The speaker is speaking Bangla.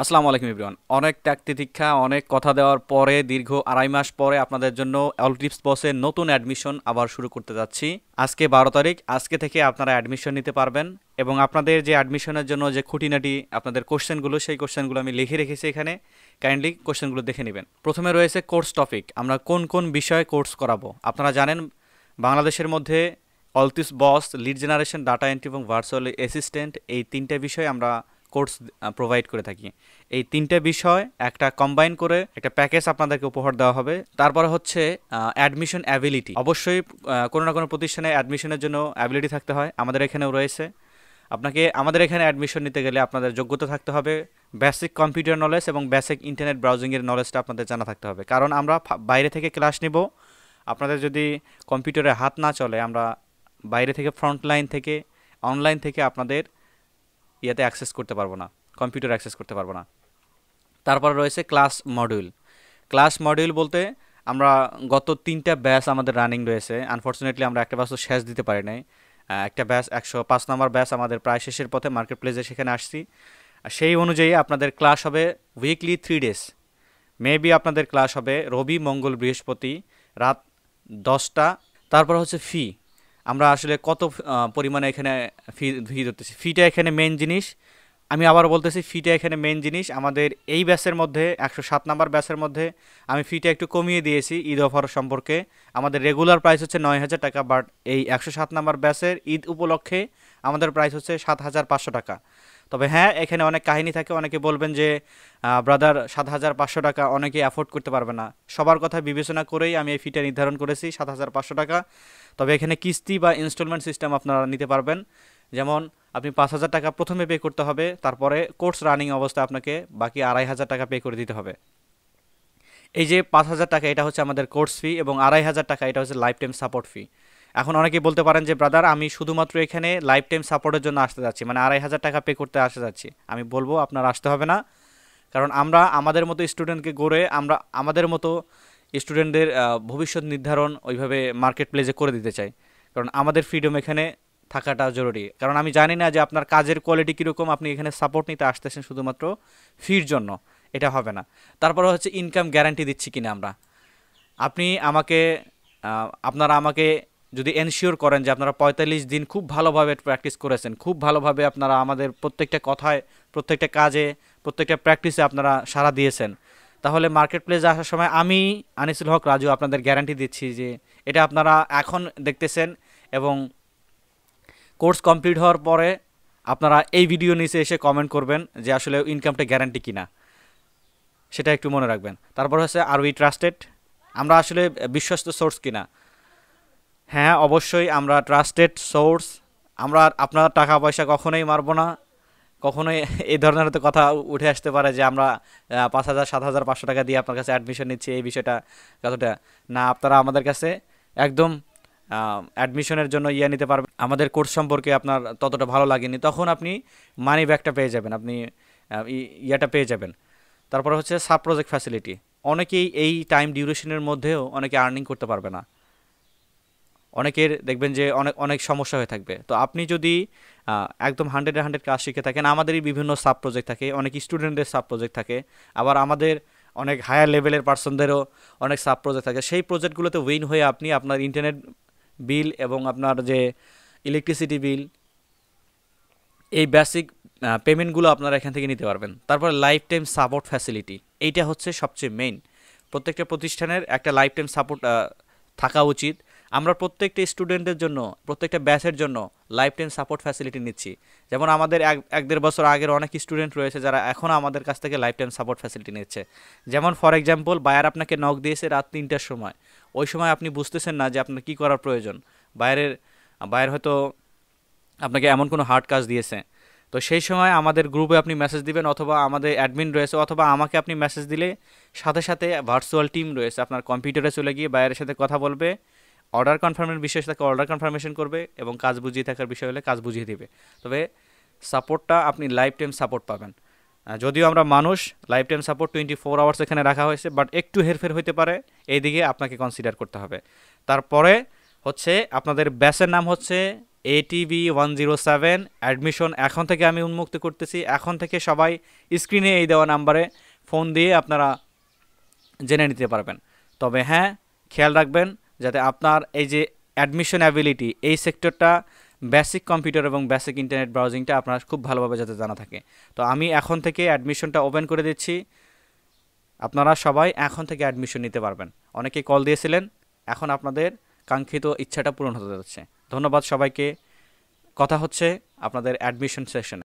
আসসালামু আলাইকুম এভরিওয়ান। অনেক ত্যাগ তিতিক্ষা অনেক কথা দেওয়ার পরে দীর্ঘ ২.৫ মাস পরে আপনাদের জন্য অল টিপস বসে নতুন অ্যাডমিশন আবার শুরু করতে যাচ্ছি। আজকে ১২ তারিখ, আজকে থেকে আপনারা অ্যাডমিশন নিতে পারবেন এবং আপনাদের যে অ্যাডমিশনের জন্য যে খুঁটিনাটি আপনাদের কোশ্চেনগুলো, সেই কোশ্চেনগুলো আমি লিখে রেখেছি এখানে। কাইন্ডলি কোশ্চেনগুলো দেখে নেবেন। প্রথমে রয়েছে কোর্স টপিক, আমরা কোন কোন বিষয়ে কোর্স করাবো। আপনারা জানেন বাংলাদেশের মধ্যে অলটিপস বস, লিড জেনারেশন, ডাটা এন্ট্রি এবং ভার্চুয়াল অ্যাসিস্ট্যান্ট, এই তিনটে বিষয়ে আমরা কোর্স প্রোভাইড করে থাকি। এই তিনটে বিষয় একটা কম্বাইন করে একটা প্যাকেজ আপনাদেরকে উপহার দেওয়া হবে। তারপরে হচ্ছে অ্যাডমিশন অ্যাবিলিটি। অবশ্যই কোনো না কোনো প্রতিষ্ঠানে অ্যাডমিশনের জন্য অ্যাবিলিটি থাকতে হয়, আমাদের এখানেও রয়েছে। আপনাকে আমাদের এখানে অ্যাডমিশন নিতে গেলে আপনাদের যোগ্যতা থাকতে হবে, বেসিক কম্পিউটার নলেজ এবং বেসিক ইন্টারনেট ব্রাউজিংয়ের নলেজটা আপনাদের জানা থাকতে হবে। কারণ আমরা বাইরে থেকে ক্লাস নিব, আপনাদের যদি কম্পিউটারে হাত না চলে, আমরা বাইরে থেকে ফ্রন্ট লাইন থেকে অনলাইন থেকে আপনাদের ইয়াতে অ্যাক্সেস করতে পারবো না, কম্পিউটার অ্যাক্সেস করতে পারবো না। তারপর রয়েছে ক্লাস মডিউল। ক্লাস মডিউল বলতে আমরা গত 3টা ব্যাচ আমাদের রানিং রয়েছে। আনফর্চুনেটলি আমরা একটা ব্যাচও শেষ দিতে পারি নাই। একটা ব্যাচ 105 নম্বর ব্যাচ আমাদের প্রায় শেষের পথে, মার্কেট প্লেসে সেখানে আসছি। আর সেই অনুযায়ী আপনাদের ক্লাস হবে উইকলি 3 ডেজ। মেবি আপনাদের ক্লাস হবে রবি, মঙ্গল, বৃহস্পতি রাত 10টা। তারপর হচ্ছে ফি। আমরা আসলে কত পরিমাণে এখানে ফি ধরতেছি, ফিটা এখানে মেন জিনিস। আমি আবার বলতেছি, ফিটা এখানে মেন জিনিস। আমাদের এই ব্যাচের মধ্যে 107 নাম্বার ব্যাচের মধ্যে আমি ফিটা একটু কমিয়ে দিয়েছি ঈদ অফার সম্পর্কে। আমাদের রেগুলার প্রাইস হচ্ছে 9,000 টাকা, বাট এই 107 নাম্বার ব্যাচের ঈদ উপলক্ষে আমাদের প্রাইস হচ্ছে 7,500 টাকা। তবে হ্যাঁ, এখানে অনেক কাহিনী থাকে। অনেকে বলবেন যে ব্রাদার 7,500 টাকা অনেকে অ্যাফোর্ড করতে পারবে না। সবার কথা বিবেচনা করেই আমি এই ফিটা নির্ধারণ করেছি 7,500 টাকা। তবে এখানে কিস্তি বা ইনস্টলমেন্ট সিস্টেম আপনারা নিতে পারবেন। যেমন আপনি 5,000 টাকা প্রথমে পে করতে হবে, তারপরে কোর্স রানিং অবস্থায় আপনাকে বাকি 2,500 টাকা পে করে দিতে হবে। এই যে 5,000 টাকা এটা হচ্ছে আমাদের কোর্স ফি এবং 2,500 টাকা এটা হচ্ছে লাইফ টাইম সাপোর্ট ফি। এখন অনেকেই বলতে পারেন যে ব্রাদার আমি শুধুমাত্র এখানে লাইফ টাইম সাপোর্টের জন্য আসতে যাচ্ছি, মানে 2,500 টাকা পে করতে আসতে যাচ্ছি। আমি বলবো আপনার আসতে হবে না, কারণ আমরা আমাদের মতো স্টুডেন্টকে গড়ে আমরা আমাদের মতো স্টুডেন্টদের ভবিষ্যৎ নির্ধারণ ওইভাবে মার্কেট প্লেসে করে দিতে চাই। কারণ আমাদের ফ্রিডম এখানে থাকাটা জরুরি। কারণ আমি জানি না যে আপনার কাজের কোয়ালিটি কীরকম, আপনি এখানে সাপোর্ট নিতে আসতেছেন শুধুমাত্র ফির জন্য, এটা হবে না। তারপরে হচ্ছে ইনকাম গ্যারান্টি দিচ্ছি কিনা আমরা। আপনি আমাকে আপনারা আমাকে যদি এনশিওর করেন যে আপনারা 45 দিন খুব ভালোভাবে প্র্যাকটিস করেছেন, খুব ভালোভাবে আপনারা আমাদের প্রত্যেকটা কথায়, প্রত্যেকটা কাজে, প্রত্যেকটা প্র্যাকটিসে আপনারা সাড়া দিয়েছেন, তাহলে মার্কেট প্লেসে আসার সময় আমি আনিসুল হক রাজু আপনাদের গ্যারান্টি দিচ্ছি যে এটা আপনারা এখন দেখতেছেন এবং কোর্স কমপ্লিট হওয়ার পরে আপনারা এই ভিডিও নিচে এসে কমেন্ট করবেন যে আসলে ইনকামটা গ্যারান্টি কিনা, সেটা একটু মনে রাখবেন। তারপর হচ্ছে আর উই ট্রাস্টেড, আমরা আসলে বিশ্বস্ত সোর্স কিনা। হ্যাঁ, অবশ্যই আমরা ট্রাস্টেড সোর্স। আমরা আপনার টাকা পয়সা কখনোই মারবো না, কখনোই এই ধরনের হয়তো কথা উঠে আসতে পারে যে আমরা 5,000 7,500 টাকা দিয়ে আপনার কাছে অ্যাডমিশন নিচ্ছি, এই বিষয়টা কতটা না। আপনারা আমাদের কাছে একদম অ্যাডমিশনের জন্য নিতে পারবেন। আমাদের কোর্স সম্পর্কে আপনার ততটা ভালো লাগেনি, তখন আপনি মানি ব্যাকটা পেয়ে যাবেন, আপনি ইয়াটা পেয়ে যাবেন। তারপর হচ্ছে সাব প্রজেক্ট ফ্যাসিলিটি। অনেকেই এই টাইম ডিউরেশনের মধ্যেও অনেকে আর্নিং করতে পারবে না, অনেকের দেখবেন যে অনেক অনেক সমস্যা হয়ে থাকবে। তো আপনি যদি একদম 100-100 কাজ শিখে থাকেন, আমাদেরই বিভিন্ন সাব প্রজেক্ট থাকে, অনেক স্টুডেন্টদের সাব প্রজেক্ট থাকে, আবার আমাদের অনেক হায়ার লেভেলের পার্সনদেরও অনেক সাব প্রজেক্ট থাকে। সেই প্রজেক্টগুলোতে উইন হয়ে আপনি আপনার ইন্টারনেট বিল এবং আপনার যে ইলেকট্রিসিটি বিল, এই বেসিক পেমেন্টগুলো আপনারা এখান থেকে নিতে পারবেন। তারপর লাইফ টাইম সাপোর্ট ফ্যাসিলিটি, এইটা হচ্ছে সবচেয়ে মেইন। প্রত্যেকটা প্রতিষ্ঠানের একটা লাইফ টাইম সাপোর্ট থাকা উচিত। আমরা প্রত্যেকটা স্টুডেন্টের জন্য, প্রত্যেকটা ব্যাচের জন্য লাইফ টাইম সাপোর্ট ফ্যাসিলিটি নিচ্ছি। যেমন আমাদের 1-1.5 বছর আগের অনেক স্টুডেন্ট রয়েছে যারা এখনও আমাদের কাছ থেকে লাইফ টাইম সাপোর্ট ফ্যাসিলিটি নিচ্ছে। যেমন ফর এক্সাম্পল, বায়ার আপনাকে নক দিয়েছে রাত 3টার সময়, ওই সময় আপনি বুঝতেছেন না যে আপনার কী করার প্রয়োজন। বায়ার হয়তো আপনাকে এমন কোনো হার্ড কাজ দিয়েছে, তো সেই সময় আমাদের গ্রুপে আপনি মেসেজ দিবেন, অথবা আমাদের অ্যাডমিন রয়েছে, অথবা আমাকে আপনি মেসেজ দিলে সাথে সাথে ভার্চুয়াল টিম রয়েছে, আপনার কম্পিউটারে চলে গিয়ে বাইরের সাথে কথা বলবে, অর্ডার কনফার্মের বিষয় থাকে অর্ডার কনফার্মেশন করবে এবং কাজ বুঝিয়ে থাকার বিষয় হলে কাজ বুঝিয়ে দেবে। তবে সাপোর্টটা আপনি লাইফ টাইম সাপোর্ট পাবেন। যদিও আমরা মানুষ, লাইফ টাইম সাপোর্ট 24 আওয়ার্স এখানে রাখা হয়েছে, বাট একটু হেরফের হতে পারে, এই দিকে আপনাকে কনসিডার করতে হবে। তারপরে হচ্ছে আপনাদের ব্যাচের নাম হচ্ছে ATB107 অ্যাডমিশন এখন থেকে আমি উন্মুক্ত করতেছি। এখন থেকে সবাই স্ক্রিনে এই দেওয়া নাম্বারে ফোন দিয়ে আপনারা জেনে নিতে পারবেন। তবে হ্যাঁ, খেয়াল রাখবেন যাতে আপনার এই যে অ্যাডমিশন অ্যাবিলিটি, এই সেক্টরটা বেসিক কম্পিউটার এবং বেসিক ইন্টারনেট ব্রাউজিংটা আপনার খুব ভালোভাবে যাতে জানা থাকে। তো আমি এখন থেকে অ্যাডমিশনটা ওপেন করে দিচ্ছি, আপনারা সবাই এখন থেকে অ্যাডমিশন নিতে পারবেন। অনেকেই কল দিয়েছিলেন, এখন আপনাদের কাঙ্ক্ষিত ইচ্ছাটা পূরণ হতে যাচ্ছে। ধন্যবাদ সবাইকে। কথা হচ্ছে আপনাদের অ্যাডমিশন সেশনে।